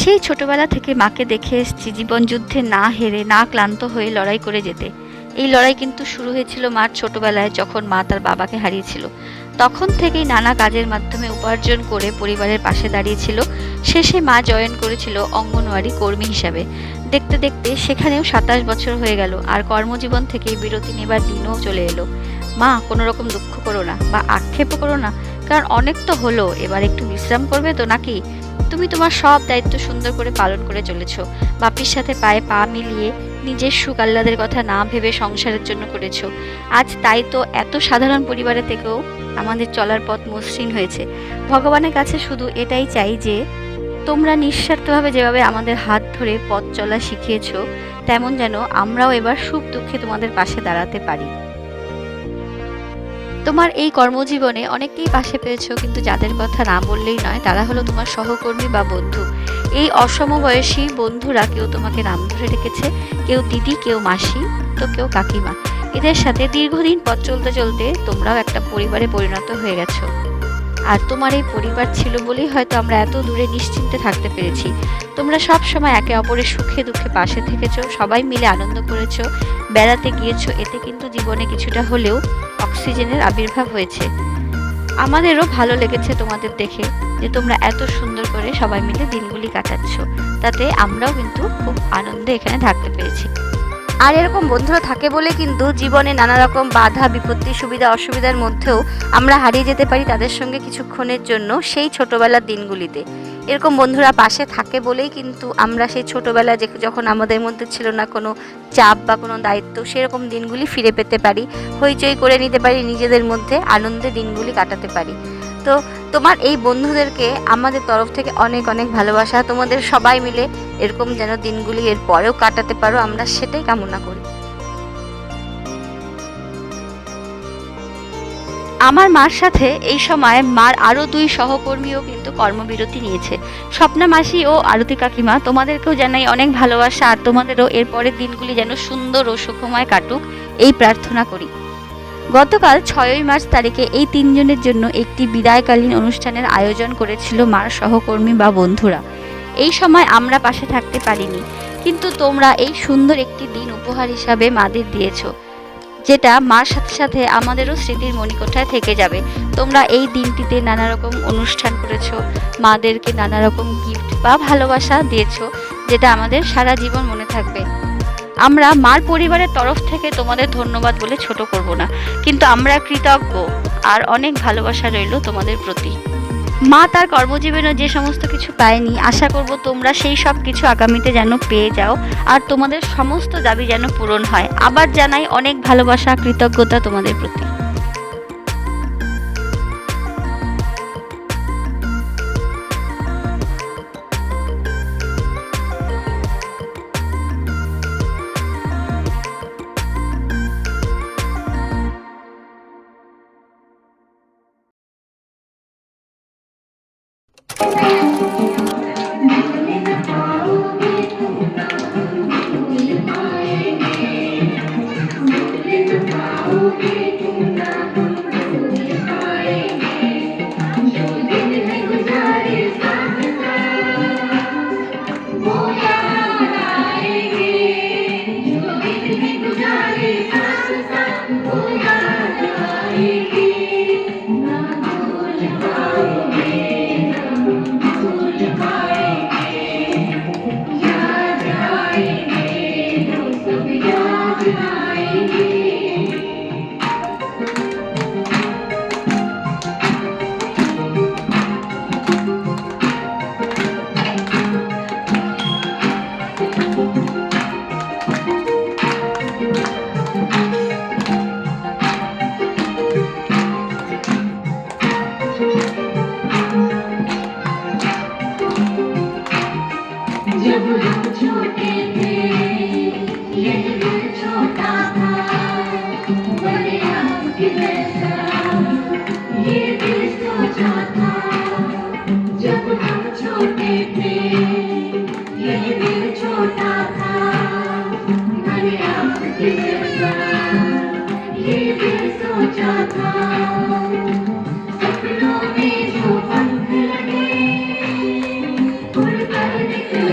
সেই ছোটবেলা থেকে মাকে দেখে এসেছি জীবন যুদ্ধে না হেরে না ক্লান্ত হয়ে লড়াই করে যেতে। এই লড়াই কিন্তু শুরু হয়েছিল মার ছোটবেলায়, যখন মা তার বাবাকে হারিয়েছিল। তখন থেকেই নানা কাজের মাধ্যমে উপার্জন করে পরিবারের পাশে দাঁড়িয়েছিল। শেষে মা জয়েন করেছিল অঙ্গনওয়াড়ি কর্মী হিসাবে। দেখতে দেখতে সেখানেও 27 বছর হয়ে গেল, আর কর্মজীবন থেকে বিরতি নেবার দিনও চলে এলো। মা, কোনো রকম দুঃখ করো না বা আক্ষেপও করো না, কারণ অনেক তো হলো, এবার একটু বিশ্রাম করবে তো নাকি? তুমি তোমার সব দায়িত্ব সুন্দর করে পালন করে চলেছো। বাপির সাথে পায়ে পা মিলিয়ে নিজের সুখ আহ্লাদের কথা না ভেবে সংসারের জন্য করেছো। আজ তাই তো এত সাধারণ পরিবারে থেকেও আমাদের চলার পথ মসৃণ হয়েছে। ভগবানের কাছে শুধু এটাই চাই যে তোমরা নিঃস্বার্থভাবে যেভাবে আমাদের হাত ধরে পথ চলা শিখিয়েছো, তেমন যেন আমরাও এবার সুখ দুঃখে তোমাদের পাশে দাঁড়াতে পারি। তোমার এই কর্মজীবনে অনেককেই পাশে পেয়েছো, কিন্তু যাদের কথা না বললেই নয় তারা হলো তোমার সহকর্মী বা বন্ধু। এই অসমবয়সী বন্ধুরা কেউ তোমাকে নাম ধরে রেখেছে, কেউ দিদি, কেউ মাসি, তো কেউ কাকিমা। এদের সাথে দীর্ঘদিন পথ চলতে চলতে তোমরাও একটা পরিবারে পরিণত হয়ে গেছো। আর তোমার এই পরিবার ছিল বলেই হয়তো আমরা এত দূরে নিশ্চিন্তে থাকতে পেরেছি। তোমরা সব সময় একে অপরের সুখে দুঃখে পাশে থেকেছো, সবাই মিলে আনন্দ করেছো, বেড়াতে গিয়েছো। এতে কিন্তু জীবনে কিছুটা হলেও অক্সিজেনের আবির্ভাব হয়েছে। আমাদেরও ভালো লেগেছে তোমাদের দেখে, যে তোমরা এত সুন্দর করে সবাই মিলে দিনগুলি কাটাচ্ছ। তাতে আমরাও কিন্তু খুব আনন্দে এখানে থাকতে পেরেছি। আর এরকম বন্ধুরা থাকে বলে কিন্তু জীবনে নানা রকম বাধা বিপত্তি সুবিধা অসুবিধার মধ্যেও আমরা হারিয়ে যেতে পারি তাদের সঙ্গে কিছুক্ষণের জন্য সেই ছোটবেলার দিনগুলিতে। এরকম বন্ধুরা পাশে থাকে বলেই কিন্তু আমরা সেই ছোটবেলা যখন আমাদের মধ্যে ছিল না কোনো চাপ বা কোনো দায়িত্ব, সেরকম দিনগুলি ফিরে পেতে পারি, হইচই করে নিতে পারি, নিজেদের মধ্যে আনন্দে দিনগুলি কাটাতে পারি। তো তোমার এই বন্ধুদেরকে আমাদের তরফ থেকে অনেক অনেক ভালোবাসা। তোমাদের সবাই মিলে এরকম যেন দিনগুলি এর পরেও কাটাতে পারো, আমরা সেটাই কামনা করি। আমার মার সাথে এই সময় মার আরও 2 সহকর্মীও কিন্তু কর্মবিরতি নিয়েছে। স্বপ্না মাসি ও আরতি কাকিমা, তোমাদেরকেও জানাই অনেক ভালোবাসা, আর তোমাদেরও এর পরের দিনগুলি যেন সুন্দর ও সুখময় কাটুক এই প্রার্থনা করি। গতকাল 6ই মার্চ তারিখে এই 3 জনের জন্য একটি বিদায়কালীন অনুষ্ঠানের আয়োজন করেছিল মার সহকর্মী বা বন্ধুরা। এই সময় আমরা পাশে থাকতে পারিনি, কিন্তু তোমরা এই সুন্দর একটি দিন উপহার হিসাবে মাদের দিয়েছো, যেটা মার সাথে সাথে আমাদেরও স্মৃতির মণিকোঠায় থেকে যাবে। তোমরা এই দিনটিতে নানা রকম অনুষ্ঠান করেছো, মাদেরকে নানা রকম গিফট বা ভালোবাসা দিয়েছো, যেটা আমাদের সারা জীবন মনে থাকবে। আমরা মার পরিবারের তরফ থেকে তোমাদের ধন্যবাদ বলে ছোট করব না, কিন্তু আমরা কৃতজ্ঞ, আর অনেক ভালোবাসা রইল তোমাদের প্রতি। মা তার কর্মজীবনে যে সমস্ত কিছু পায়নি, আশা করব তোমরা সেই সব কিছু আগামীতে যেন পেয়ে যাও, আর তোমাদের সমস্ত দাবি যেন পূরণ হয়। আবার জানাই অনেক ভালোবাসা, কৃতজ্ঞতা তোমাদের প্রতি। सपनों में जो पंख लगे उड़ कर दिखला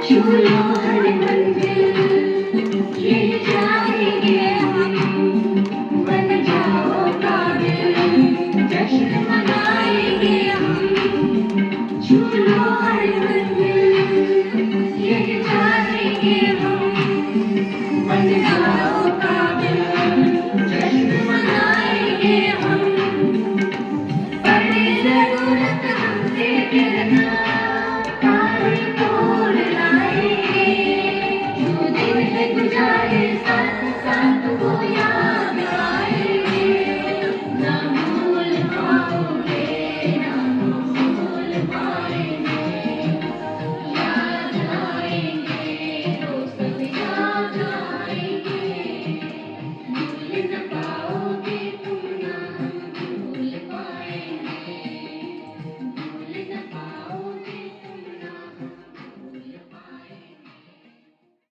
छूलो हर मंजिल, ये चाहेंगे हम, बन जाओ काबिल, जश्न मनाएंगे हम। छूलो हर मंजिल, ये चाहेंगे हम, बन जाओ काबिल, जश्न मनाएंगे हम। पड़े जरूरत हमसे गिरना